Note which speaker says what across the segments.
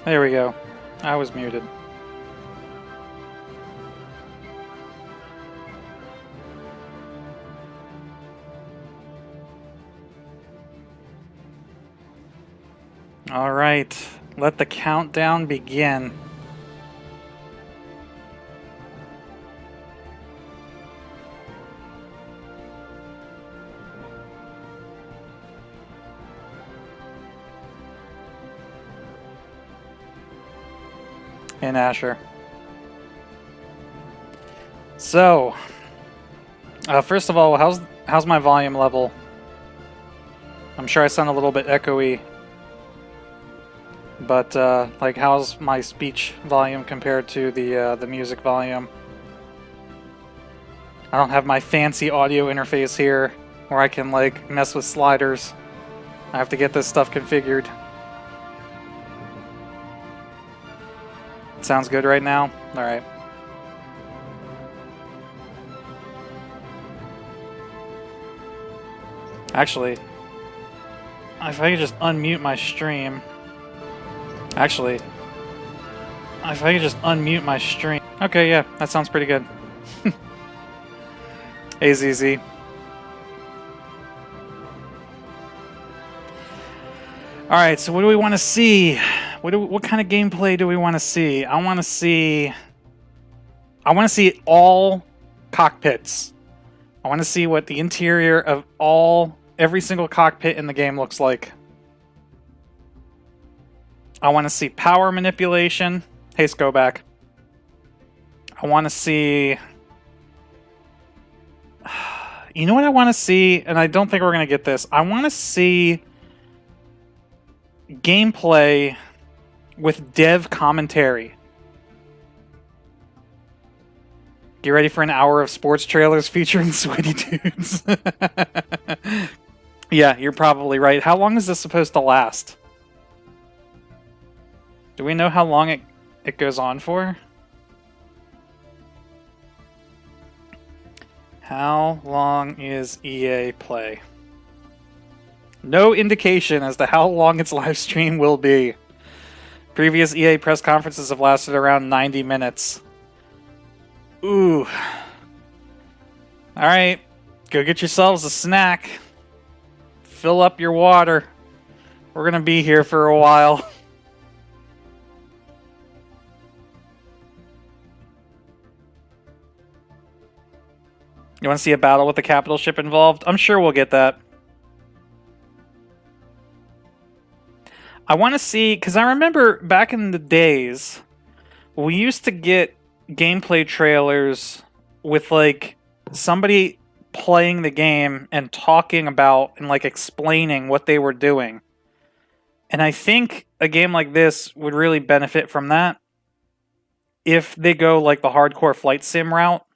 Speaker 1: There we go. I was muted. All right, let the countdown begin. And Asher. So, first of all, how's my volume level? I'm sure I sound a little bit echoey, but like, how's my speech volume compared to the music volume? I don't have my fancy audio interface here where I can like mess with sliders. I have to get this stuff configured. Sounds good right now? Alright. Actually, if I could just unmute my stream. Actually, if I could just unmute my stream. Okay, yeah, that sounds pretty good. AZZ. Alright, so what do we want to see? What kind of gameplay do we want to see? I want to see all cockpits. I want to see what the interior of every single cockpit in the game looks like. I want to see power manipulation. Hey, go back. I want to see... You know what I want to see? And I don't think we're going to get this. I want to see gameplay with dev commentary. Get ready for an hour of sports trailers featuring sweaty dudes. Yeah, you're probably right. How long is this supposed to last? Do we know how long it goes on for? How long is EA Play? No indication as to how long its live stream will be. Previous EA press conferences have lasted around 90 minutes. Ooh. Alright, go get yourselves a snack. Fill up your water. We're gonna be here for a while. You want to see a battle with the capital ship involved? I'm sure we'll get that. I want to see, because I remember back in the days, we used to get gameplay trailers with like somebody playing the game and talking about and like explaining what they were doing. And I think a game like this would really benefit from that if they go like the hardcore flight sim route,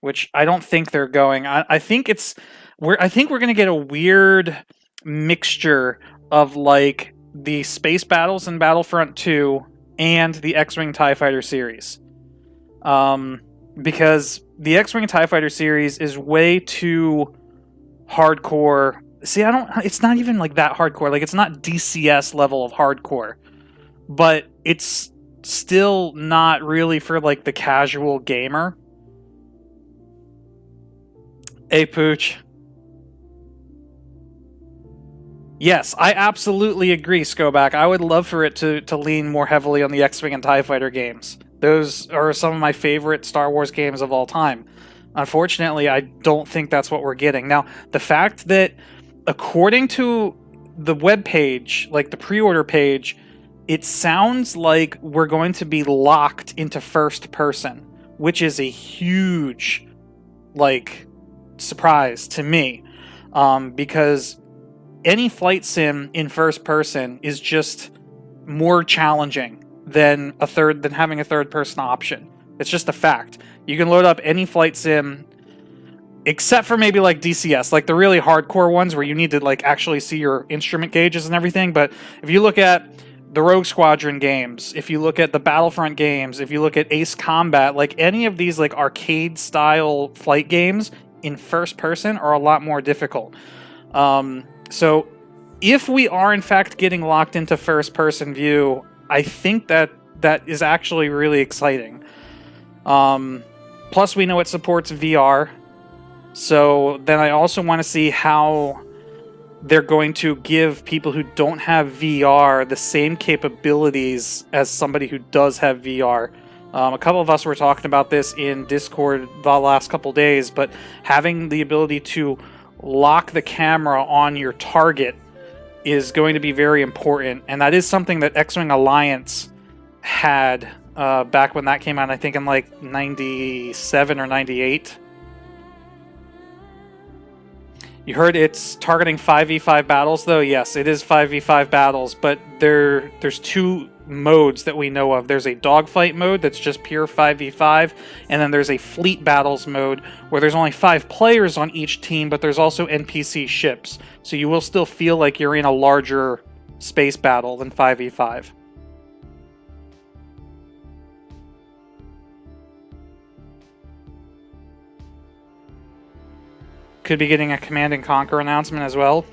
Speaker 1: which I don't think they're going. I think we're going to get a weird mixture of like the space battles in Battlefront 2 and the X-Wing TIE Fighter series. Because the X-Wing TIE Fighter series is way too hardcore. See, it's not even like that hardcore. Like, it's not DCS level of hardcore. But it's still not really for like the casual gamer. Hey, Pooch. Yes, I absolutely agree, Skoback. I would love for it to lean more heavily on the X-Wing and TIE Fighter games. Those are some of my favorite Star Wars games of all time. Unfortunately, I don't think that's what we're getting. Now, the fact that, according to the webpage, like the pre-order page, it sounds like we're going to be locked into first person, which is a huge, like, surprise to me. Because any flight sim in first person is just more challenging than having a third person option. It's just a fact. You can load up any flight sim except for maybe like DCS, like the really hardcore ones where you need to like actually see your instrument gauges and everything. But if you look at the Rogue Squadron games, if you look at the Battlefront games, if you look at Ace Combat, like any of these like arcade style flight games in first person are a lot more difficult. So if we are in fact getting locked into first-person view, I think that is actually really exciting. Plus, we know it supports VR, so then I also want to see how they're going to give people who don't have VR the same capabilities as somebody who does have VR. A couple of us were talking about this in Discord the last couple days, but having the ability to lock the camera on your target is going to be very important, and that is something that X-Wing Alliance had back when that came out, I think in like 97 or 98. You heard it's targeting 5v5 battles, though? Yes, it is 5v5 battles, but there's two modes that we know of. There's a dogfight mode that's just pure 5v5, and then there's a fleet battles mode where there's only 5 players on each team, but there's also NPC ships. So you will still feel like you're in a larger space battle than 5v5. Could be getting a Command and Conquer announcement as well.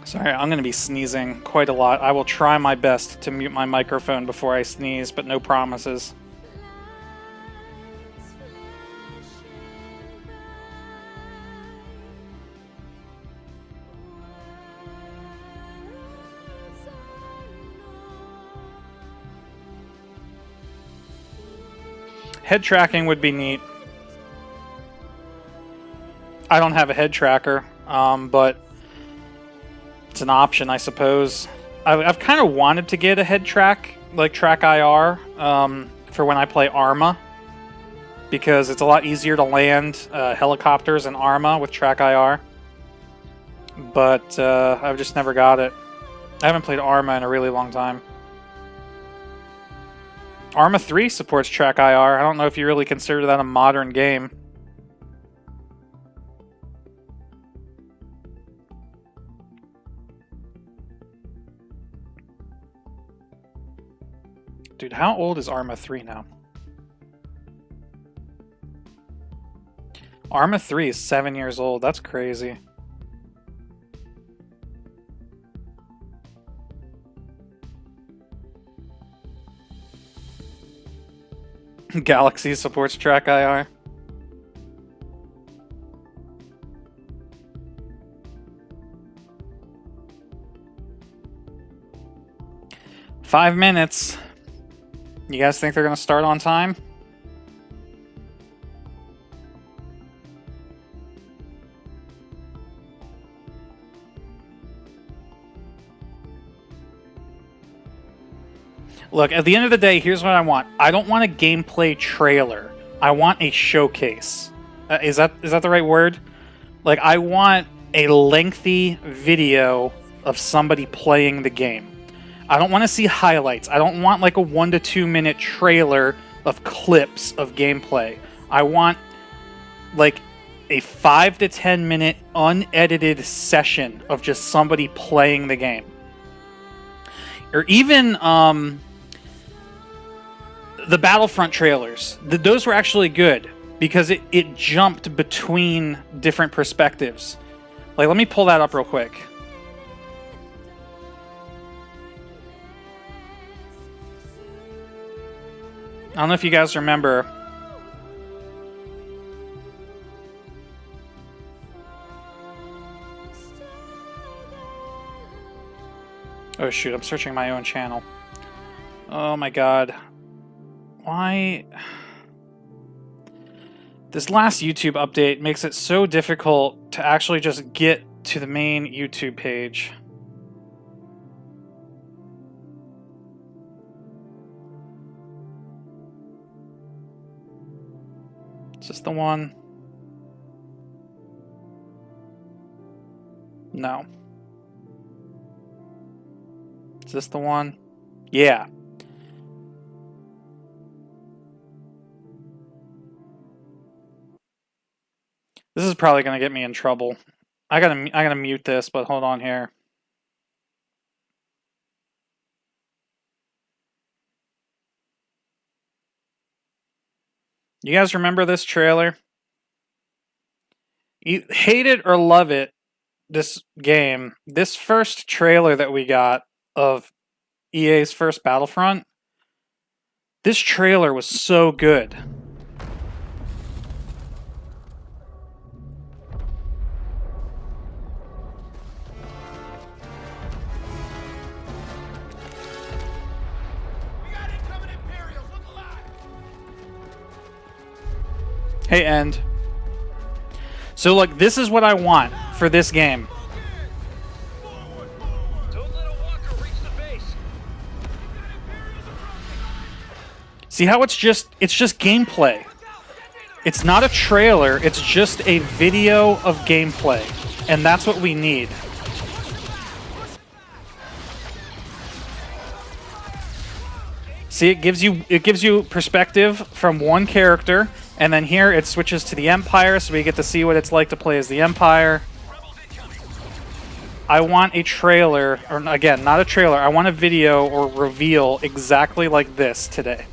Speaker 1: Sorry, I'm going to be sneezing quite a lot. I will try my best to mute my microphone before I sneeze, but no promises. Head tracking would be neat. I don't have a head tracker, but it's an option, I suppose. I've kind of wanted to get a head track, like Track IR, for when I play Arma, because it's a lot easier to land helicopters in Arma with Track IR. But I've just never got it. I haven't played Arma in a really long time. Arma 3 supports Track IR. I don't know if you really consider that a modern game. Dude, how old is Arma 3 now? Arma 3 is 7 years old. That's crazy. Galaxy supports Track IR. Five minutes. You guys think they're going to start on time? Look, at the end of the day, here's what I want. I don't want a gameplay trailer. I want a showcase. Is that the right word? Like, I want a lengthy video of somebody playing the game. I don't want to see highlights. I don't want like a 1 to 2 minute trailer of clips of gameplay. I want like a 5 to 10 minute unedited session of just somebody playing the game. Or even the Battlefront trailers. Those were actually good because it jumped between different perspectives. Like, let me pull that up real quick. I don't know if you guys remember. Oh shoot, I'm searching my own channel. Oh my god. Why? This last YouTube update makes it so difficult to actually just get to the main YouTube page. Is this the one? No. Is this the one? Yeah. This is probably going to get me in trouble. I gotta mute this, but hold on here. You guys remember this trailer? You hate it or love it, this game, this first trailer that we got of EA's first Battlefront, this trailer was so good. Hey, End. So, look, this is what I want for this game. See how it's just gameplay. It's not a trailer, it's just a video of gameplay. And that's what we need. See, it gives you perspective from one character, and then here it switches to the Empire, so we get to see what it's like to play as the Empire. I want a trailer, or again, not a trailer, I want a video or reveal exactly like this today.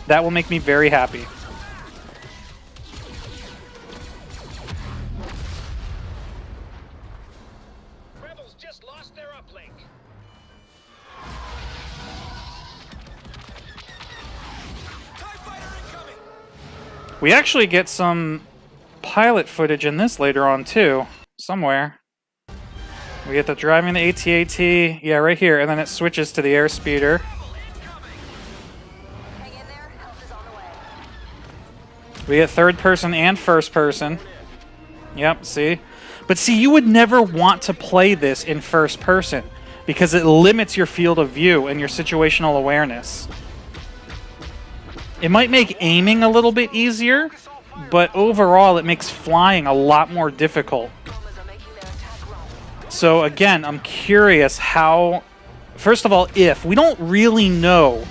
Speaker 1: That will make me very happy. Rebels just lost their uplink. We actually get some pilot footage in this later on too, somewhere. We get the driving the AT-AT, yeah, right here, and then it switches to the airspeeder. We get third person and first person. Yep, see? But see, you would never want to play this in first person because it limits your field of view and your situational awareness. It might make aiming a little bit easier, but overall it makes flying a lot more difficult. So again, I'm curious how... First of all, we don't really know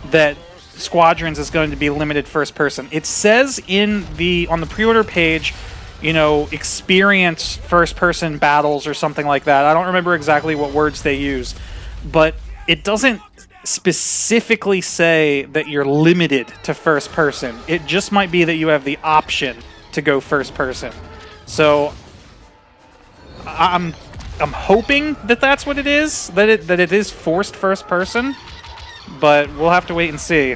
Speaker 1: that Squadrons is going to be limited first person. It says on the pre-order page, you know, experience first person battles or something like that. I don't remember exactly what words they use, but it doesn't specifically say that you're limited to first person. It just might be that you have the option to go first person. So I'm hoping that that's what it is, that it is forced first person, but we'll have to wait and see.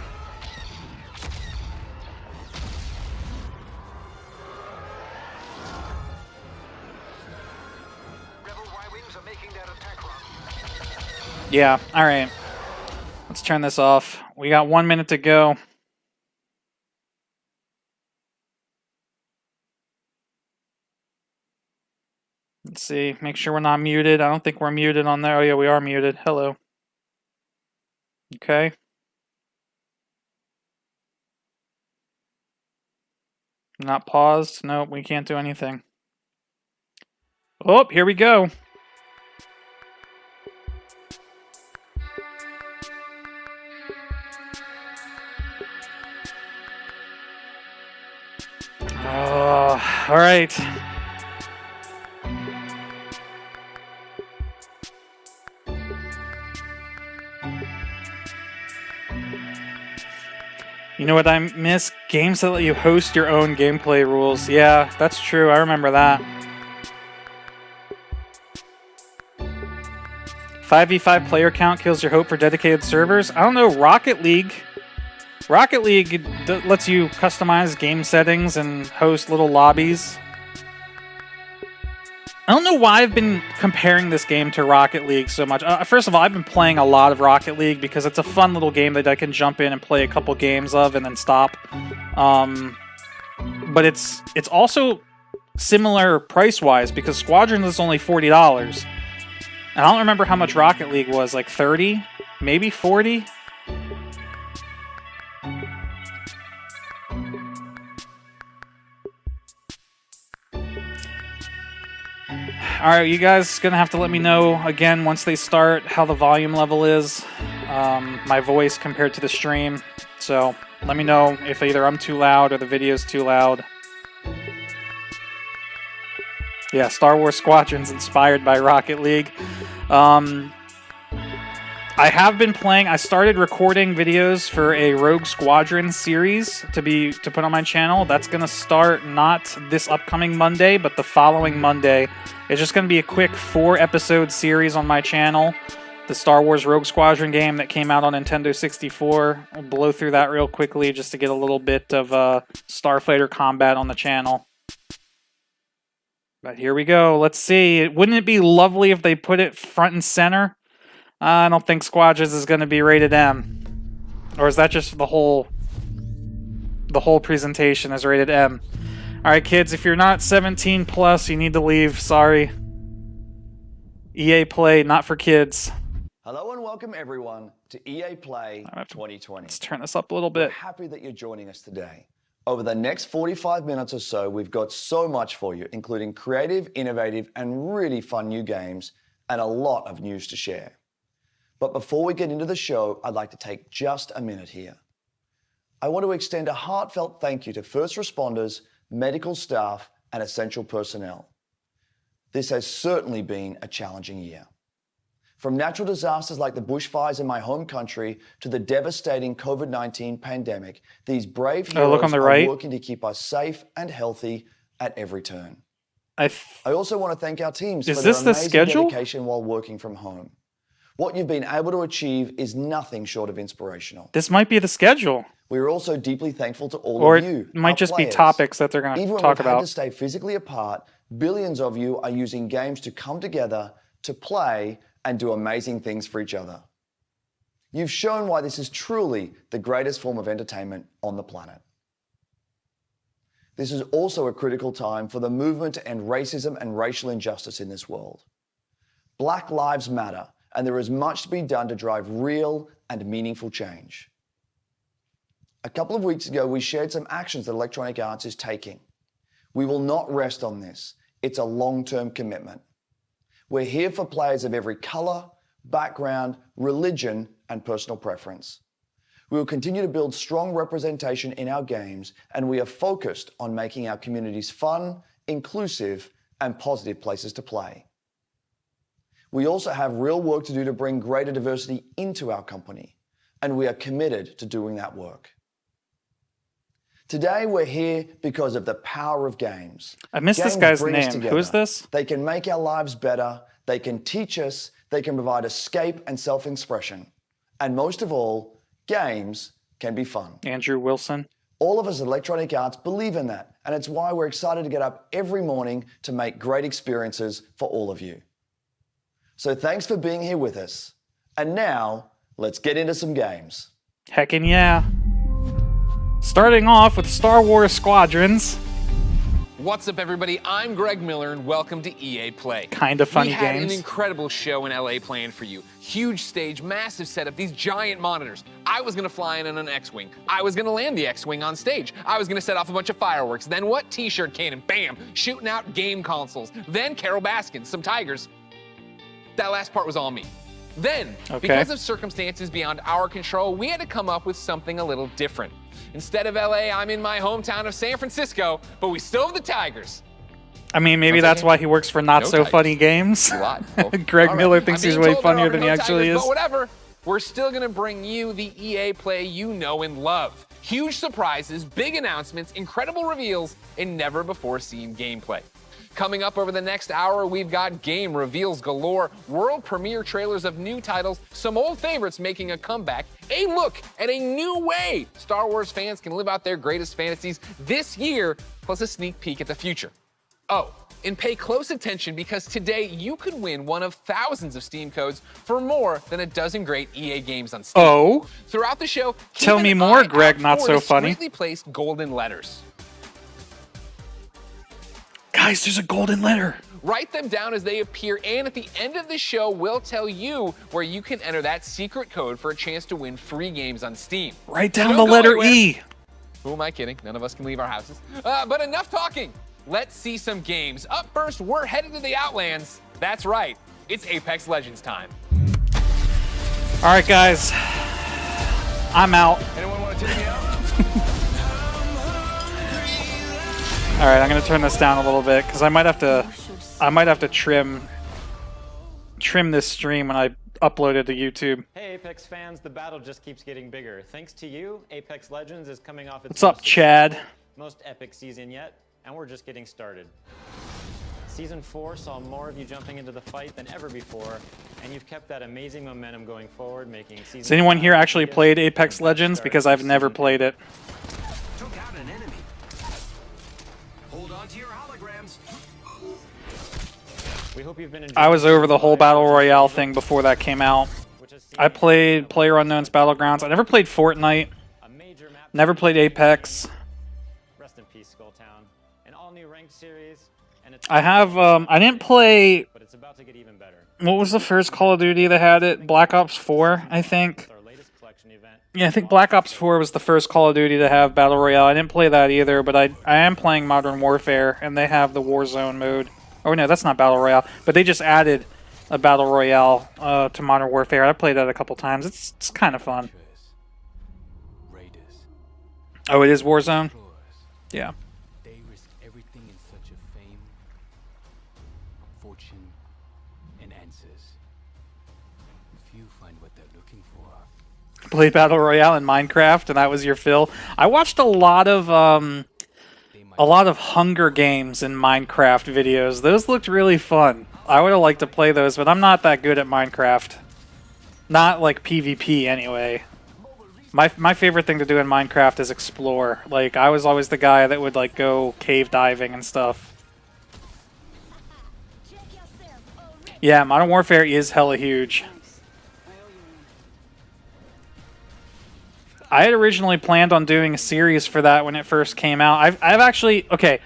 Speaker 1: Yeah, all right. Let's turn this off. We got 1 minute to go. Let's see. Make sure we're not muted. I don't think we're muted on there. Oh, yeah, we are muted. Hello. Okay. Not paused. Nope, we can't do anything. Oh, here we go. Oh, all right. You know what I miss? Games that let you host your own gameplay rules. Yeah, that's true. I remember that. 5v5 player count kills your hope for dedicated servers. I don't know, Rocket League lets you customize game settings and host little lobbies. I don't know why I've been comparing this game to Rocket League so much. First of all, I've been playing a lot of Rocket League because it's a fun little game that I can jump in and play a couple games of and then stop. But it's also similar price-wise because Squadrons is only $40. And I don't remember how much Rocket League was, like 30? Maybe 40? Alright, you guys gonna have to let me know again once they start how the volume level is, my voice compared to the stream. So let me know if either I'm too loud or the video's too loud. Yeah, Star Wars Squadrons inspired by Rocket League. I have been playing. I started recording videos for a Rogue Squadron series to put on my channel. That's going to start not this upcoming Monday, but the following Monday. It's just going to be a quick 4-episode series on my channel. The Star Wars Rogue Squadron game that came out on Nintendo 64. I'll blow through that real quickly just to get a little bit of Starfighter combat on the channel. But here we go. Let's see. Wouldn't it be lovely if they put it front and center? I don't think Squadrons is going to be rated M. Or is that just the whole presentation is rated M? Alright, kids, if you're not 17 plus, you need to leave. Sorry. EA Play, not for kids.
Speaker 2: Hello and welcome everyone to EA Play 2020.
Speaker 1: Let's turn this up a little bit.
Speaker 2: We're happy that you're joining us today. Over the next 45 minutes or so, we've got so much for you, including creative, innovative, and really fun new games, and a lot of news to share. But before we get into the show, I'd like to take just a minute here. I want to extend a heartfelt thank you to first responders, medical staff, and essential personnel. This has certainly been a challenging year. From natural disasters like the bushfires in my home country to the devastating COVID-19 pandemic, these brave heroes are working to keep us safe and healthy at every turn. I also want to thank our teams for their amazing dedication while working from home. What you've been able to achieve is nothing short of inspirational.
Speaker 1: This might be the schedule.
Speaker 2: We are also deeply thankful to all of you.
Speaker 1: Or it might just be topics that they're going to talk about.
Speaker 2: Even when we've had to stay physically apart, billions of you are using games to come together, to play, and do amazing things for each other. You've shown why this is truly the greatest form of entertainment on the planet. This is also a critical time for the movement to end racism and racial injustice in this world. Black lives matter, and there is much to be done to drive real and meaningful change. A couple of weeks ago, we shared some actions that Electronic Arts is taking. We will not rest on this. It's a long-term commitment. We're here for players of every color, background, religion, and personal preference. We will continue to build strong representation in our games, and we are focused on making our communities fun, inclusive, and positive places to play. We also have real work to do to bring greater diversity into our company, and we are committed to doing that work. Today, we're here because of the power of games.
Speaker 1: I missed this guy's name. Who is this?
Speaker 2: They can make our lives better, they can teach us, they can provide escape and self-expression. And most of all, games can be fun.
Speaker 1: Andrew Wilson.
Speaker 2: All of us at Electronic Arts believe in that, and it's why we're excited to get up every morning to make great experiences for all of you. So thanks for being here with us. And now, let's get into some games.
Speaker 1: Heckin' yeah. Starting off with Star Wars Squadrons.
Speaker 3: What's up, everybody? I'm Greg Miller, and welcome to EA Play.
Speaker 1: Kind of funny games.
Speaker 3: We had an incredible show in LA planned for you. Huge stage, massive setup, these giant monitors. I was gonna fly in on an X-Wing. I was gonna land the X-Wing on stage. I was gonna set off a bunch of fireworks. Then what? T-shirt cannon, bam, shooting out game consoles. Then Carol Baskin, some tigers. That last part was all me. Then, because of circumstances beyond our control, we had to come up with something a little different. Instead of LA, I'm in my hometown of San Francisco, but we still have the Tigers.
Speaker 1: I mean, maybe that's why he works for Not So Funny Games. Greg Miller thinks he's way funnier than he actually is.
Speaker 3: But whatever, we're still gonna bring you the EA Play you know and love. Huge surprises, big announcements, incredible reveals, and never before seen gameplay. Coming up over the next hour, we've got game reveals galore, world premiere trailers of new titles, some old favorites making a comeback, a look at a new way Star Wars fans can live out their greatest fantasies this year, plus a sneak peek at the future. Oh, and pay close attention because today you could win one of thousands of Steam codes for more than a dozen great EA games on Steam.
Speaker 1: Oh?
Speaker 3: Throughout the show,
Speaker 1: tell me more, Greg, Not So Funny.
Speaker 3: Discreetly placed golden letters.
Speaker 1: Guys, there's a golden letter.
Speaker 3: Write them down as they appear, and at the end of the show, we'll tell you where you can enter that secret code for a chance to win free games on Steam.
Speaker 1: Write down the letter E.
Speaker 3: Who am I kidding? None of us can leave our houses. But enough talking. Let's see some games. Up first, we're headed to the Outlands. That's right. It's Apex Legends time.
Speaker 1: All right, guys. I'm out.
Speaker 3: Anyone want to take me out?
Speaker 1: All right, I'm gonna turn this down a little bit because I might have to trim this stream when I uploaded to YouTube.
Speaker 4: Hey Apex fans, the battle just keeps getting bigger. Thanks to you, Apex Legends is coming off its
Speaker 1: What's up,
Speaker 4: most
Speaker 1: Chad?
Speaker 4: successful, most epic season yet, and we're just getting started. Season 4 saw more of you jumping into the fight than ever before, and you've kept that amazing momentum going forward, making season.
Speaker 1: Has anyone
Speaker 4: 5
Speaker 1: here actually
Speaker 4: the
Speaker 1: played
Speaker 4: biggest
Speaker 1: Apex
Speaker 4: and
Speaker 1: Legends?
Speaker 4: best
Speaker 1: Because
Speaker 4: start
Speaker 1: I've
Speaker 4: to
Speaker 1: never
Speaker 4: season
Speaker 1: played it.
Speaker 5: Took out an enemy. Hold on to your holograms.
Speaker 4: We hope you've been enjoying.
Speaker 1: I was over the whole Battle Royale thing before that came out.
Speaker 4: which has seen
Speaker 1: I played PlayerUnknown's Battlegrounds. I never played Fortnite.
Speaker 4: a major map.
Speaker 1: Never played Apex.
Speaker 4: Rest in peace, Skulltown. An all-new ranked series, and it's
Speaker 1: I have, I didn't play,
Speaker 4: but it's about to get even better.
Speaker 1: what was the first Call of Duty that had it? Black Ops 4, I think.
Speaker 4: With our latest collection event.
Speaker 1: Yeah, I think Black Ops 4 was the first Call of Duty to have Battle Royale. I didn't play that either, but I am playing Modern Warfare, and they have the Warzone mode. Oh no, that's not Battle Royale, but they just added a Battle Royale to Modern Warfare. I played that a couple times. It's kind of fun.
Speaker 5: Raiders.
Speaker 1: Oh, it is Warzone?
Speaker 5: Claws.
Speaker 1: Yeah.
Speaker 5: They risk everything in search of fame, fortune, and answers. Few find what they're looking for.
Speaker 1: Played Battle Royale in Minecraft, and that was your fill. I watched a lot of Hunger Games in Minecraft videos. Those looked really fun. I would have liked to play those, but I'm not that good at Minecraft. Not like PvP anyway. My favorite thing to do in Minecraft is explore. Like, I was always the guy that would like go cave diving and stuff. Yeah, Modern Warfare is hella huge. I had originally planned on doing a series for that when it first came out. I've actually, okay,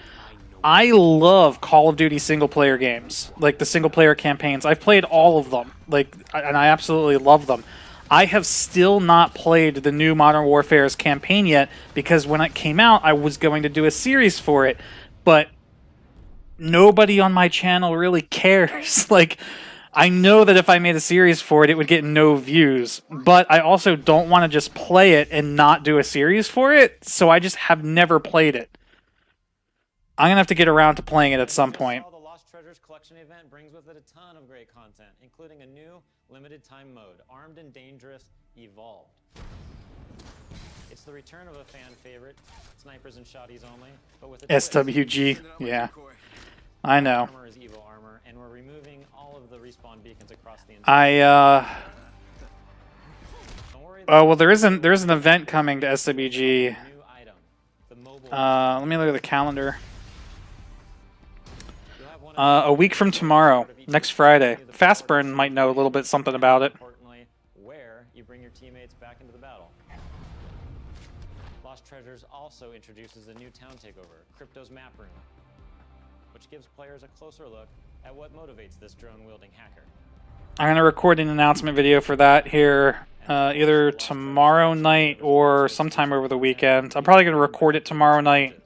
Speaker 1: I love Call of Duty single-player games, like the single-player campaigns. I've played all of them, like, and I absolutely love them. I have still not played the new Modern Warfare's campaign yet, because when it came out, I was going to do a series for it, but nobody on my channel really cares. Like, I know that if I made a series for it, it would get no views, but I also don't want to just play it and not do a series for it, so I just have never played it. I'm going to have to get around to playing it at some point.
Speaker 4: The Lost Treasures Collection event brings with it a ton of great content, including a new limited time mode, Armed and Dangerous Evolved. It's the return of a fan favorite, snipers and shotties only, but with a twist.
Speaker 1: SWG, yeah. I know.
Speaker 4: Armor is Evo armor, and we're removing all of the respawn beacons across the entire. Don't worry,
Speaker 1: Oh, well, there is an event coming to SWG.
Speaker 4: new item, the mobile.
Speaker 1: Let me look at the calendar.
Speaker 4: You'll have one
Speaker 1: A week from tomorrow, next Friday. Fastburn might know a little bit something about it.
Speaker 4: Importantly, where you bring your teammates back into the battle. Lost Treasures also introduces a new town takeover, Crypto's Map Room, which gives players a closer look at what motivates this drone-wielding hacker.
Speaker 1: I'm going to record an announcement video for that here either tomorrow night or sometime over the weekend. I'm probably going to record it tomorrow night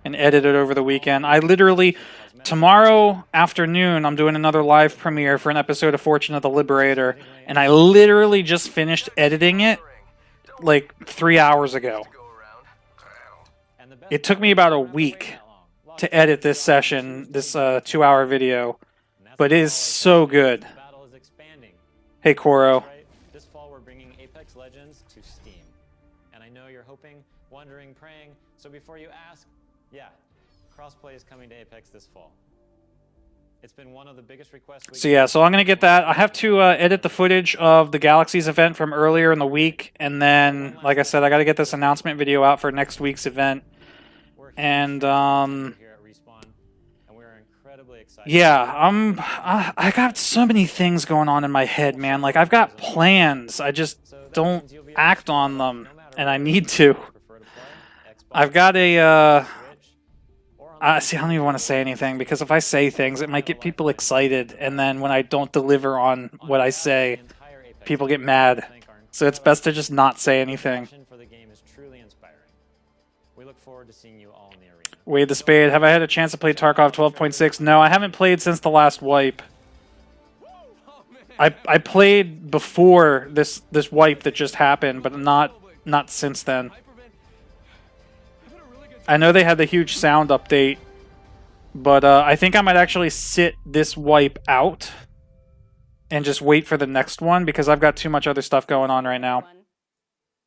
Speaker 1: and edit it over the weekend. I literally, tomorrow afternoon, I'm doing another live premiere for an episode of Fortune of the Liberator, and I literally just finished editing it like 3 hours ago.
Speaker 4: And the best
Speaker 1: It took me about a week to edit this session, this 2-hour video, but it is so good.
Speaker 4: The battle is expanding.
Speaker 1: Hey, Koro.
Speaker 4: Right? This fall we're bringing Apex Legends to Steam. And I know you're hoping, wondering, praying, so before you ask, yeah, crossplay is coming to Apex this fall. It's been one of the biggest requests we
Speaker 1: So yeah, so I'm going to get that. I have to edit the footage of the Galaxies event from earlier in the week, and then, like I said, I got to get this announcement video out for next week's event.
Speaker 4: We're
Speaker 1: And,
Speaker 4: here at Respawn, and we're incredibly excited.
Speaker 1: yeah, I got so many things going on in my head, man. Like, I've got plans. I just
Speaker 4: So that
Speaker 1: don't
Speaker 4: means you'll be
Speaker 1: act
Speaker 4: able
Speaker 1: on
Speaker 4: to
Speaker 1: them,
Speaker 4: no matter
Speaker 1: and I
Speaker 4: what
Speaker 1: need to.
Speaker 4: you prefer to play, Xbox,
Speaker 1: I've got a,
Speaker 4: Switch, or on
Speaker 1: see, I don't even want to say anything, because if I say things, it might get people excited, and then when I don't deliver on what I say,
Speaker 4: the entire Apex
Speaker 1: people get
Speaker 4: community.
Speaker 1: mad.
Speaker 4: I think our
Speaker 1: So it's best to just not say anything.
Speaker 4: passion for the game is truly inspiring. We look forward to seeing you all in the arena.
Speaker 1: Wade the Spade, have I had a chance to play Tarkov 12.6? No, I haven't played since the last wipe. I played before this wipe that just happened, but not since then. I know they had the huge sound update, but I think I might actually sit this wipe out and just wait for the next one because I've got too much other stuff going on right now.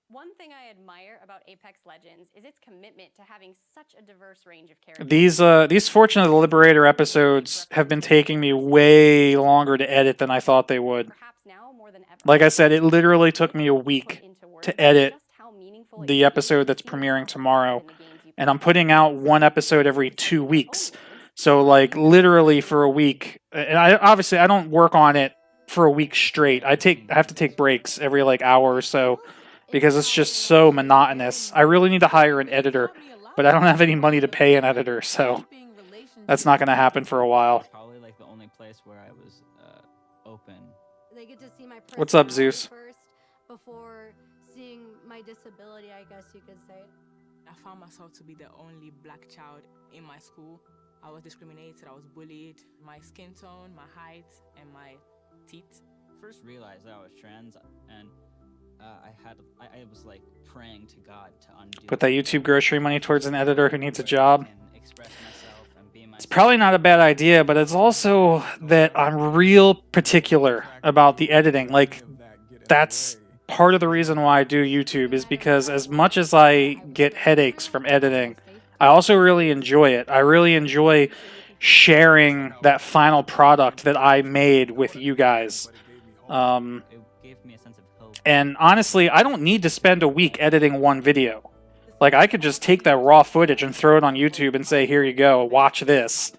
Speaker 6: One thing I admire about Apex Legends is its commitment to having such a diverse range of characters.
Speaker 1: These Fortune of the Liberator episodes have been taking me way longer to edit than I thought they would.
Speaker 6: Perhaps now more than ever.
Speaker 1: Like I said, it literally took me a week to edit the episode that's premiering tomorrow, and I'm putting out one episode every 2 weeks. So like literally for a week, and I don't work on it for a week straight. I have to take breaks every like hour or so because it's just so monotonous. I really need to hire an editor, but I don't have any money to pay an editor, so that's not going to happen for a while.
Speaker 7: Probably like the only place where I was open.
Speaker 8: They get to see my
Speaker 1: What's up,
Speaker 8: personality
Speaker 1: Zeus?
Speaker 8: first before seeing my disability, I guess you could say.
Speaker 9: I found myself to be the only black child in my school. I was discriminated, I was bullied. My skin tone, my height, and my teeth.
Speaker 7: First realized that I was trans, and I was like praying to God to undo.
Speaker 1: Put that YouTube grocery money towards an editor who needs a job.
Speaker 7: and express myself and be
Speaker 1: It's
Speaker 7: myself.
Speaker 1: probably not a bad idea, but it's also that I'm real particular about the editing. Like, that's part of the reason why I do YouTube, is because as much as I get headaches from editing, I also really enjoy it. I really enjoy sharing that final product that I made with you guys.
Speaker 7: It gave me a sense of hope.
Speaker 1: And honestly, I don't need to spend a week editing one video. Like, I could just take that raw footage and throw it on YouTube and say, here you go, watch this.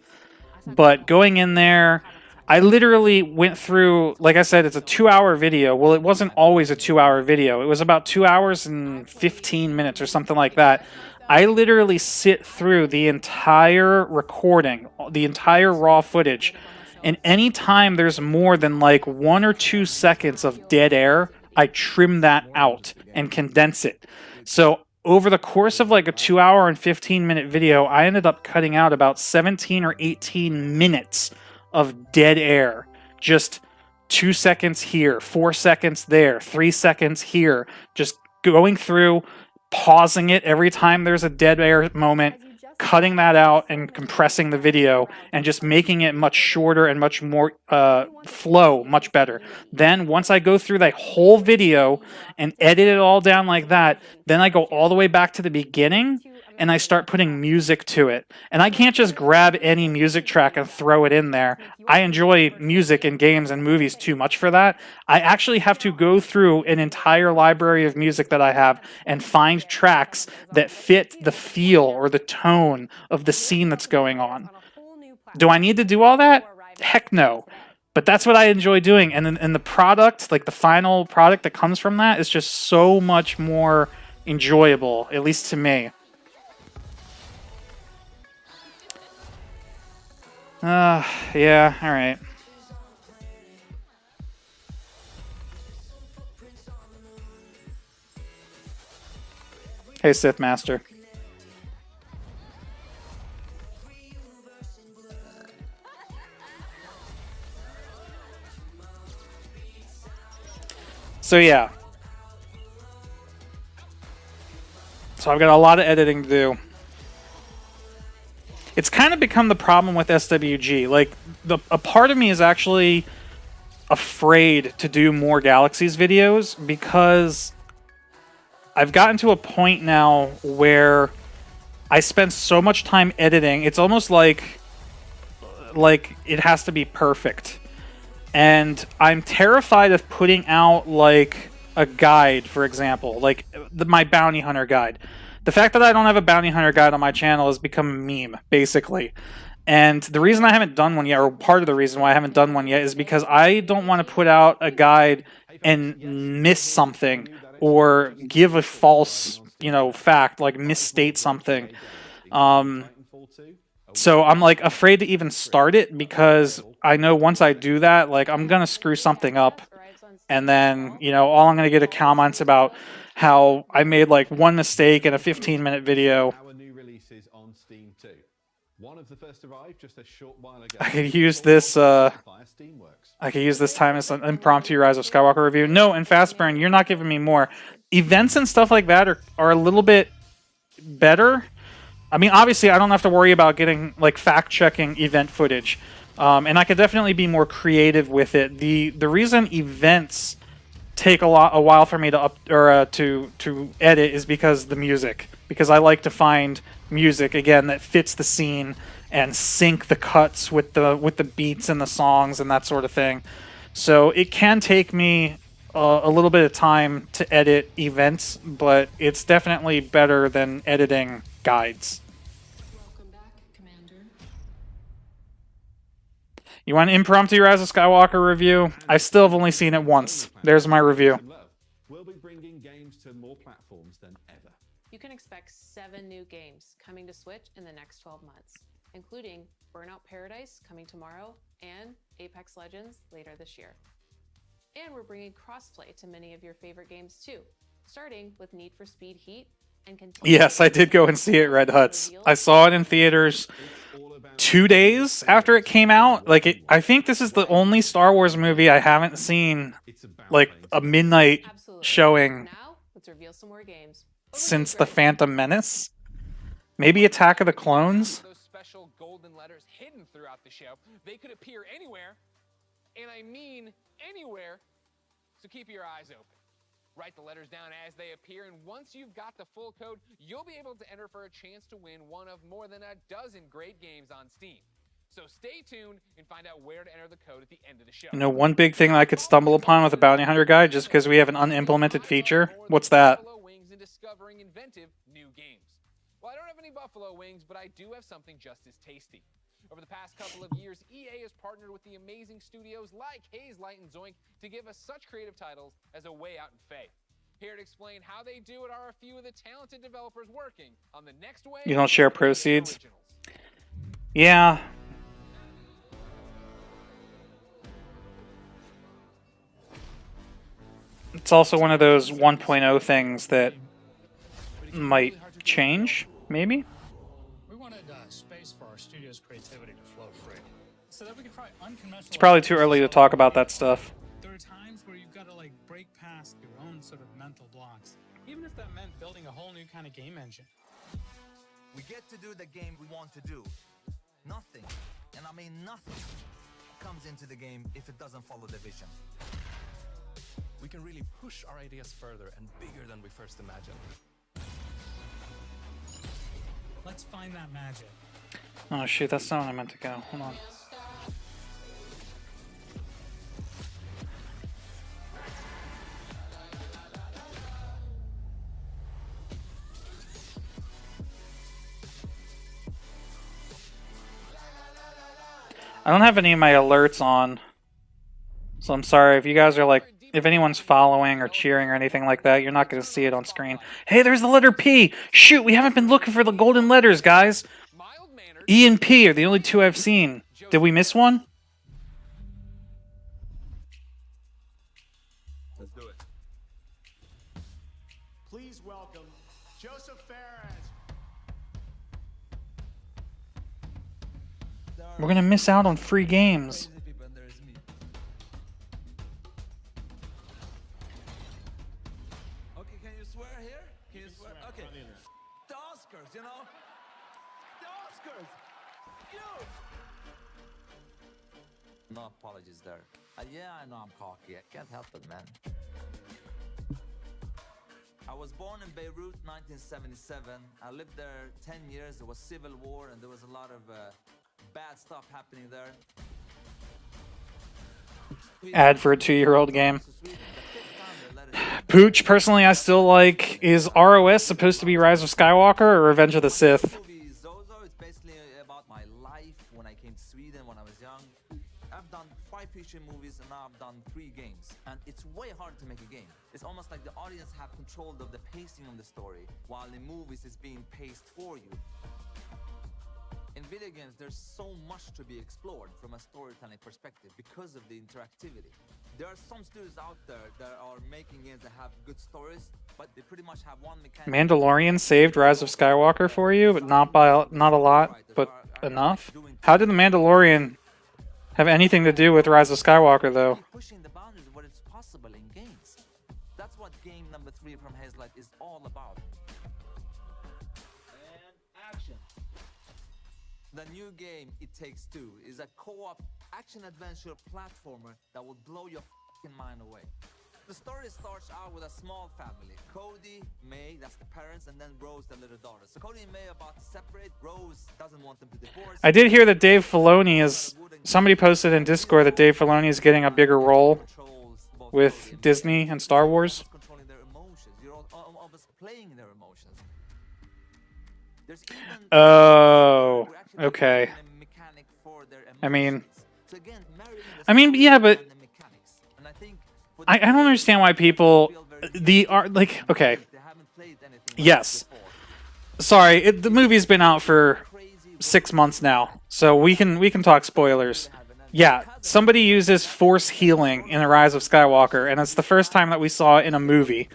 Speaker 1: But going in there, I literally went through, like I said, it's a 2-hour video. Well, it wasn't always a 2-hour video. It was about 2 hours and 15 minutes or something like that. I literally sit through the entire recording, the entire raw footage, and anytime there's more than like 1 or 2 seconds of dead air, I trim that out and condense it. So over the course of like a 2-hour and 15-minute video, I ended up cutting out about 17 or 18 minutes of dead air. Just 2 seconds here, 4 seconds there, 3 seconds here, just going through, pausing it every time there's a dead air moment, cutting that out and compressing the video and just making it much shorter and much more flow much better. Then once I go through that whole video and edit it all down like that, then I go all the way back to the beginning and I start putting music to it. And I can't just grab any music track and throw it in there. I enjoy music in games and movies too much for that. I actually have to go through an entire library of music that I have and find tracks that fit the feel or the tone of the scene that's going on. Do I need to do all that? Heck no. But that's what I enjoy doing. And the product, like the final product that comes from that, is just so much more enjoyable, at least to me. Yeah, alright. Hey, Sith Master. So yeah. So I've got a lot of editing to do. It's kind of become the problem with SWG. Like, a part of me is actually afraid to do more Galaxies videos because I've gotten to a point now where I spend so much time editing. It's almost like it has to be perfect. And I'm terrified of putting out, like, a guide, for example. Like, my Bounty Hunter guide. The fact that I don't have a Bounty Hunter guide on my channel has become a meme, basically. And the reason I haven't done one yet, or part of the reason why I haven't done one yet, is because I don't want to put out a guide and miss something or give a false, fact, like misstate something. So I'm like afraid to even start it because I know once I do that, like I'm gonna screw something up, and then all I'm gonna get are comments about how I made like one mistake in a 15-minute video.
Speaker 10: Our new releases on Steam too. One of the first arrived just a short while ago.
Speaker 1: I could use this. I could use this time as an impromptu Rise of Skywalker review. No, and Fastburn, you're not giving me more. Events and stuff like that are a little bit better. I mean, obviously, I don't have to worry about getting like fact-checking event footage, And I could definitely be more creative with it. The reason events take a while for me to edit is because the music. Because I like to find music again that fits the scene and sync the cuts with the beats and the songs and that sort of thing. So it can take me a little bit of time to edit events, but it's definitely better than editing guides. You want an impromptu Rise of Skywalker review? I still have only seen it once. There's my review.
Speaker 10: We'll be bringing games to more platforms than ever.
Speaker 11: You can expect 7 new games coming to Switch in the next 12 months, including Burnout Paradise coming tomorrow and Apex Legends later this year. And we're bringing crossplay to many of your favorite games too, starting with Need for Speed Heat and continuing.
Speaker 1: Yes, I did go and see it, Red Huts. I saw it in theaters 2 days after it came out. Like, I think this is the only Star Wars movie I haven't seen like a midnight showing
Speaker 11: Now, let's reveal some more games.
Speaker 1: since The Phantom Menace. Maybe Attack of the Clones.
Speaker 3: Those special golden letters hidden throughout the show. They could appear anywhere, and I mean anywhere, so keep your eyes open. Write the letters down as they appear, and once you've got the full code, you'll be able to enter for a chance to win one of more than a dozen great games on Steam. So stay tuned and find out where to enter the code at the end of the show.
Speaker 1: You know, one big thing that I could stumble upon with a Bounty Hunter guide just because we have an unimplemented feature? What's that?
Speaker 3: Buffalo wings and discovering inventive new games. Well, I don't have any buffalo wings, but I do have something just as tasty. Over the past couple of years, EA has partnered with the amazing studios like Haze Light and Zoink to give us such creative titles as A Way Out and Faye. Here to explain how they do it are a few of the talented developers working on the next wave.
Speaker 1: You don't share proceeds? Yeah. It's also one of those 1.0 things that might change, maybe?
Speaker 12: We wanted space for our studio's creativity to flow free, so that we could try unconventional.
Speaker 1: It's probably too early to talk about that stuff.
Speaker 12: There are times where you've got to like break past your own sort of mental blocks, even if that meant building a whole new kind of game engine.
Speaker 13: We get to do the game we want to do. Nothing, and I mean nothing, comes into the game if it doesn't follow the vision.
Speaker 14: We can really push our ideas further and bigger than we first imagined.
Speaker 12: Let's find that magic.
Speaker 1: Oh shoot, that's not where I meant to go. Hold on. I don't have any of my alerts on, so I'm sorry if you guys are like, if anyone's following or cheering or anything like that, you're not going to see it on screen. Hey, there's the letter P! Shoot, we haven't been looking for the golden letters, guys! E and P are the only two I've seen. Did we miss one?
Speaker 13: Let's do it.
Speaker 12: Please welcome Joseph Ferris.
Speaker 1: We're going to miss out on free games.
Speaker 13: Okay, can you swear here? Can you swear? Okay. The Oscars, you know? The Oscars! You! No apologies there. Yeah, I know I'm cocky. I can't help it, man. I was born in Beirut, 1977. I lived there 10 years. There was civil war, and there was a lot of bad stuff happening there.
Speaker 1: Ad for a 2-year-old game. Pooch, personally, I still like. Is ROS supposed to be Rise of Skywalker or Revenge of the Sith?
Speaker 13: Zozo is basically about my life when I came to Sweden when I was young. I've done 5 feature movies and now I've done 3 games. And it's way hard to make a game. It's almost like the audience have control of the pacing of the story, while in movies it's being paced for you. In video games, there's so much to be explored from a storytelling perspective because of the interactivity. There are some studios out there that are making games that have good stories, but they pretty much have one mechanic.
Speaker 1: Mandalorian saved Rise of Skywalker for you, but not a lot, but enough. How did the Mandalorian have anything to do with Rise of Skywalker, though?
Speaker 13: Pushing the boundaries of what is possible in games. That's what game number 3 from Hazelight is all about. And action. The new game, It Takes Two, is a co-op action-adventure platformer that will blow your f***ing mind away. The story starts out with a small family. Cody, May, that's the parents, and then Rose, the little daughter. So Cody and May are about to separate. Rose doesn't want them to divorce.
Speaker 1: I did hear that Dave Filoni is... Somebody posted in Discord that Dave Filoni is getting a bigger role with Disney and Star Wars.
Speaker 13: Controlling their emotions. You're almost playing their emotions. There's even
Speaker 1: Oh, okay.
Speaker 13: a mechanic for their emotions.
Speaker 1: I mean, yeah, but I don't understand why people okay. Yes. Sorry, the movie's been out for 6 months now, so we can talk spoilers. Yeah, somebody uses force healing in The Rise of Skywalker, and it's the first time that we saw it in a movie.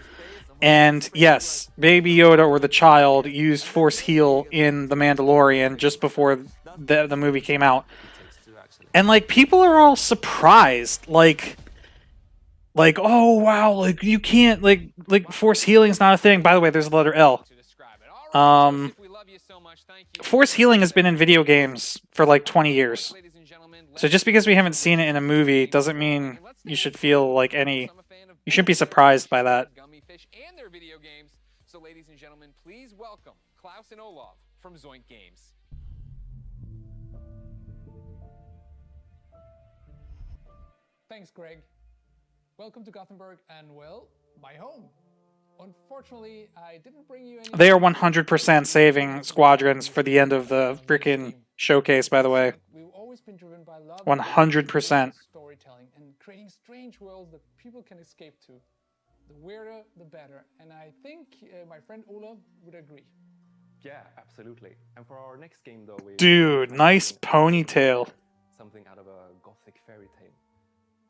Speaker 1: And yes, Baby Yoda or the child used force heal in The Mandalorian just before the movie came out. And like people are all surprised, like oh wow, like you can't like force healing is not a thing. By the way, there's the letter L. Force healing has been in video games for like 20 years. So just because we haven't seen it in a movie doesn't mean you should feel like you shouldn't be surprised by that.
Speaker 3: And their video games. So ladies and gentlemen, please welcome Klaus and Olaf from Zoink Games.
Speaker 12: Thanks, Greg. Welcome to Gothenburg and, well, my home. Unfortunately, I didn't bring you any...
Speaker 1: They are 100% saving Squadrons for the end of the freaking showcase, by the way.
Speaker 12: We've always been driven by love,
Speaker 1: 100%.
Speaker 12: storytelling, and creating strange worlds that people can escape to. The weirder, the better. And I think my friend Olaf would agree.
Speaker 15: Yeah, absolutely. And for our next game, though,
Speaker 1: Dude, nice ponytail.
Speaker 15: Something out of a gothic fairy tale.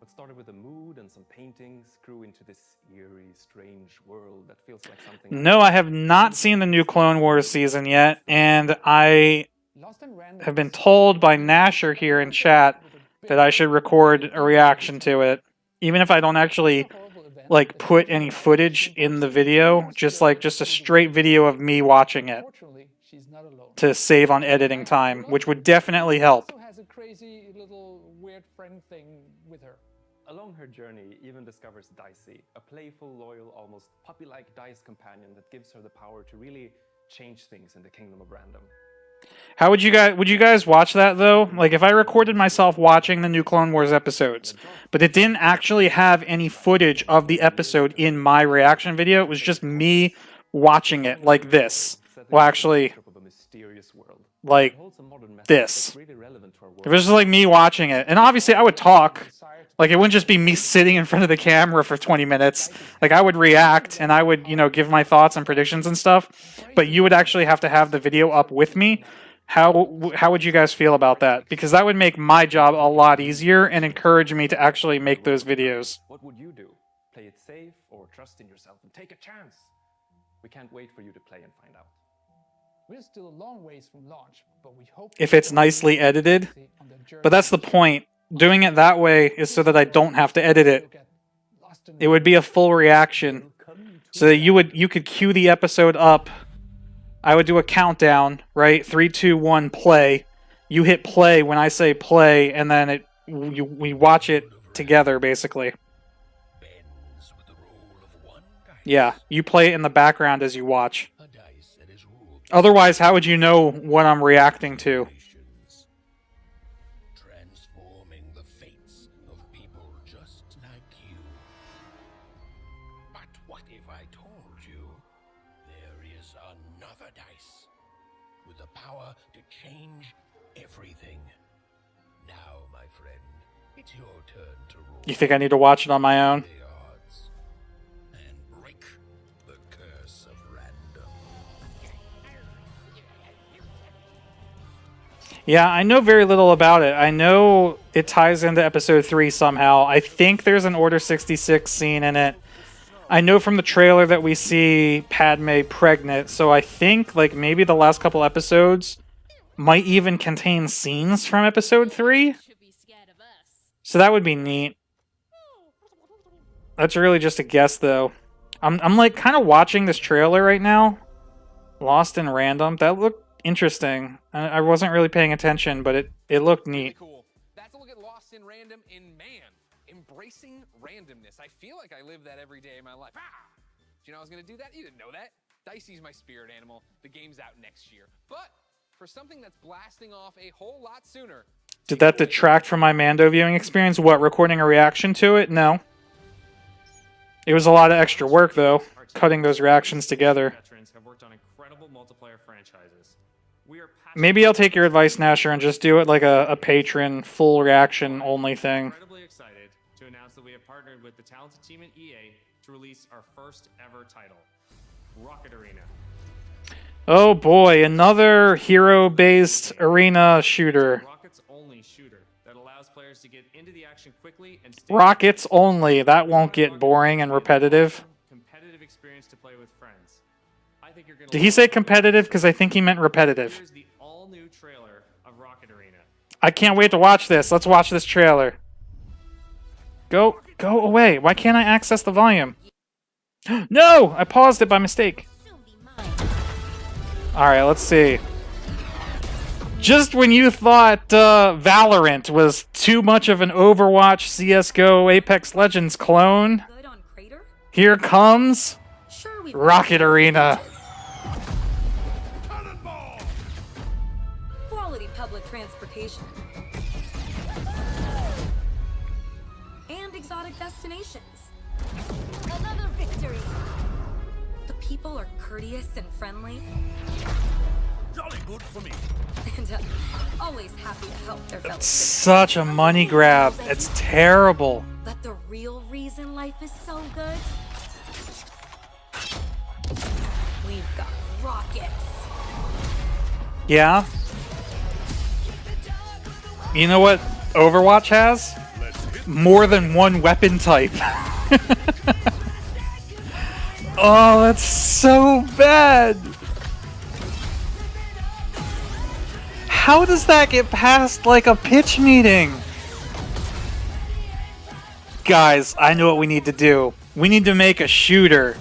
Speaker 15: What started with a mood and some paintings grew into this eerie, strange world that feels like something...
Speaker 1: No, I have not seen the new Clone Wars season yet, and I have been told by Nasher here in chat that I should record a reaction to it. Even if I don't actually like put any footage in the video, just a straight video of me watching it to save on editing time, which would definitely help.
Speaker 12: Also has a crazy little weird friend thing with her.
Speaker 15: Along her journey, Even discovers Dicey, a playful, loyal, almost puppy-like dice companion that gives her the power to really change things in the Kingdom of Random.
Speaker 1: How would you guys watch that though? Like if I recorded myself watching the new Clone Wars episodes, but it didn't actually have any footage of the episode in my reaction video, it was just me watching it like this. Well, actually, like this. It was just like me watching it. And obviously I would talk. Like, it wouldn't just be me sitting in front of the camera for 20 minutes. Like, I would react, and I would, give my thoughts and predictions and stuff. But you would actually have to have the video up with me. How would you guys feel about that? Because that would make my job a lot easier and encourage me to actually make those videos.
Speaker 15: What would you do? Play it safe or trust in yourself and take a chance? We can't wait for you to play and find out.
Speaker 12: We're still a long ways from launch, but we hope...
Speaker 1: If it's nicely edited. But that's the point. Doing it that way is so that I don't have to edit it. It would be a full reaction. So that you could cue the episode up. I would do a countdown, right? 3, 2, 1, play. You hit play when I say play, and then we watch it together, basically. Yeah, you play it in the background as you watch. Otherwise, how would you know what I'm reacting to? You think I need to watch it on my own? Yeah, I know very little about it. I know it ties into episode 3 somehow. I think there's an Order 66 scene in it. I know from the trailer that we see Padme pregnant, so I think like maybe the last couple episodes might even contain scenes from episode 3. So that would be neat. That's really just a guess, though. I'm like kind of watching this trailer right now. Lost in Random. That interesting. I wasn't really paying attention, but it looked neat.
Speaker 3: Cool. That's a look at Lost in Random in Man. Embracing randomness. I feel like I live that every day of my life. Ah! Do you know I was going to do that? You didn't know that. Dicey's my spirit animal. The game's out next year. But for something that's blasting off a whole lot sooner.
Speaker 1: Did that detract from my Mando viewing experience? What, recording a reaction to it? No. It was a lot of extra work, though, cutting those reactions together.
Speaker 16: Veterans have worked on incredible multiplayer franchises. We are
Speaker 1: Maybe I'll take your advice, Nasher, and just do it like a patron, full reaction only thing.
Speaker 16: incredibly excited to announce that we have partnered with the talented team at EA to release our first ever title, Rocket Arena.
Speaker 1: Oh boy, another hero-based arena shooter.
Speaker 16: Rockets only shooter that allows players to get into the action quickly and stay
Speaker 1: Rockets only. That won't get boring and repetitive.
Speaker 16: competitive experience to play with friends. I think you're gonna
Speaker 1: Did he say competitive? Because I think he meant repetitive.
Speaker 16: Here's the all-new trailer of Rocket Arena.
Speaker 1: I can't wait to watch this. Let's watch this trailer. Go away. Why can't I access the volume? No! I paused it by mistake. Alright, let's see. Just when you thought Valorant was too much of an Overwatch, CSGO, Apex Legends clone, here comes Rocket Arena.
Speaker 17: Quality public transportation. And exotic destinations. Another victory. The people are courteous and friendly.
Speaker 18: Jolly good for me.
Speaker 17: And always happy to help their fellow
Speaker 1: It's
Speaker 17: citizens.
Speaker 1: such a money grab. It's terrible.
Speaker 17: But the real reason life is so good? We've got rockets.
Speaker 1: Yeah? You know what Overwatch has? More than one weapon type. Oh, that's so bad. How does that get past like a pitch meeting? Guys, I know what we need to do. We need to make a shooter.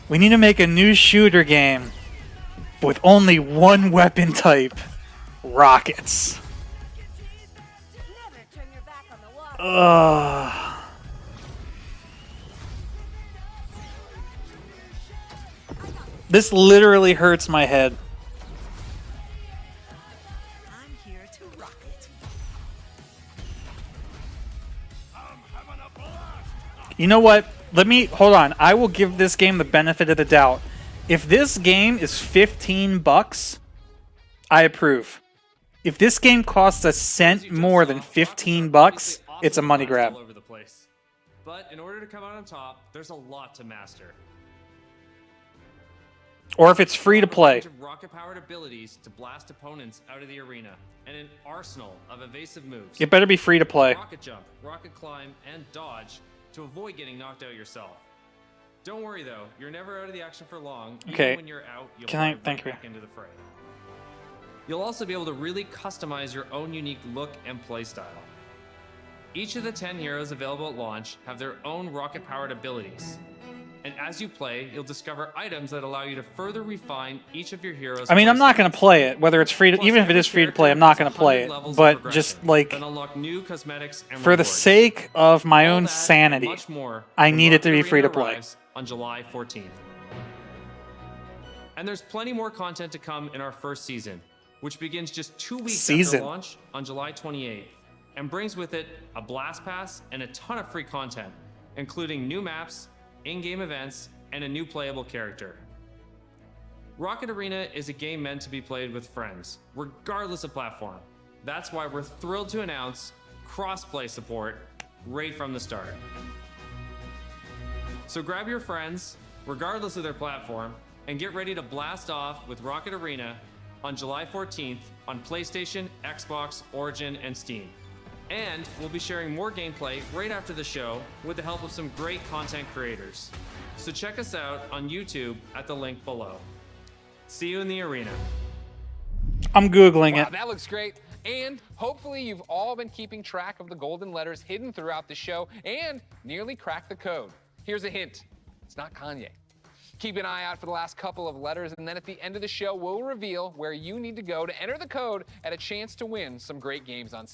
Speaker 1: We need to make a new shooter game with only one weapon type. Rockets. Ugh. This literally hurts my head. You know what? Hold on. I will give this game the benefit of the doubt. If this game is $15, I approve. If this game costs a cent more than $15, it's a money grab.
Speaker 16: All over the place. But in order to come out on top, there's a lot to master.
Speaker 1: Or if it's free to play.
Speaker 16: Rocket-powered abilities to blast opponents out of the arena, and an arsenal of evasive moves.
Speaker 1: It better be free to play.
Speaker 16: Rocket jump, rocket climb, and dodge to avoid getting knocked out yourself. Don't worry though, you're never out of the action for long.
Speaker 1: Okay.
Speaker 16: Even when you're out, you'll
Speaker 1: Thank you.
Speaker 16: back into the fray. You'll also be able to really customize your own unique look and playstyle. Each of the 10 heroes available at launch have their own rocket-powered abilities. And as you play, you'll discover items that allow you to further refine each of your heroes.
Speaker 1: I mean, I'm not going to play it. Whether it's free to, even if it is free to play, I'm not going to play it. But just like,
Speaker 16: Then unlock new cosmetics and
Speaker 1: for the
Speaker 16: rewards.
Speaker 1: sake of my own
Speaker 16: All that and
Speaker 1: sanity,
Speaker 16: much more
Speaker 1: I
Speaker 16: when
Speaker 1: need it to be
Speaker 16: Rocket
Speaker 1: free to
Speaker 16: Arena
Speaker 1: play.
Speaker 16: arrives on July 14th. And there's plenty more content to come in our first season, which begins just 2 weeks after launch on July 28th, and brings with it a blast pass and a ton of free content, including new maps, in-game events, and a new playable character. Rocket Arena is a game meant to be played with friends, regardless of platform. That's why we're thrilled to announce cross-play support right from the start. So grab your friends, regardless of their platform, and get ready to blast off with Rocket Arena on July 14th on PlayStation, Xbox, Origin, and Steam. And we'll be sharing more gameplay right after the show with the help of some great content creators. So check us out on YouTube at the link below. See you in the arena.
Speaker 1: I'm Googling
Speaker 3: Wow,
Speaker 1: it.
Speaker 3: that looks great. And hopefully you've all been keeping track of the golden letters hidden throughout the show and nearly cracked the code. Here's a hint. It's not Kanye. Keep an eye out for the last couple of letters, and then at the end of the show, we'll reveal where you need to go to enter the code at a chance to win some great games on Steam.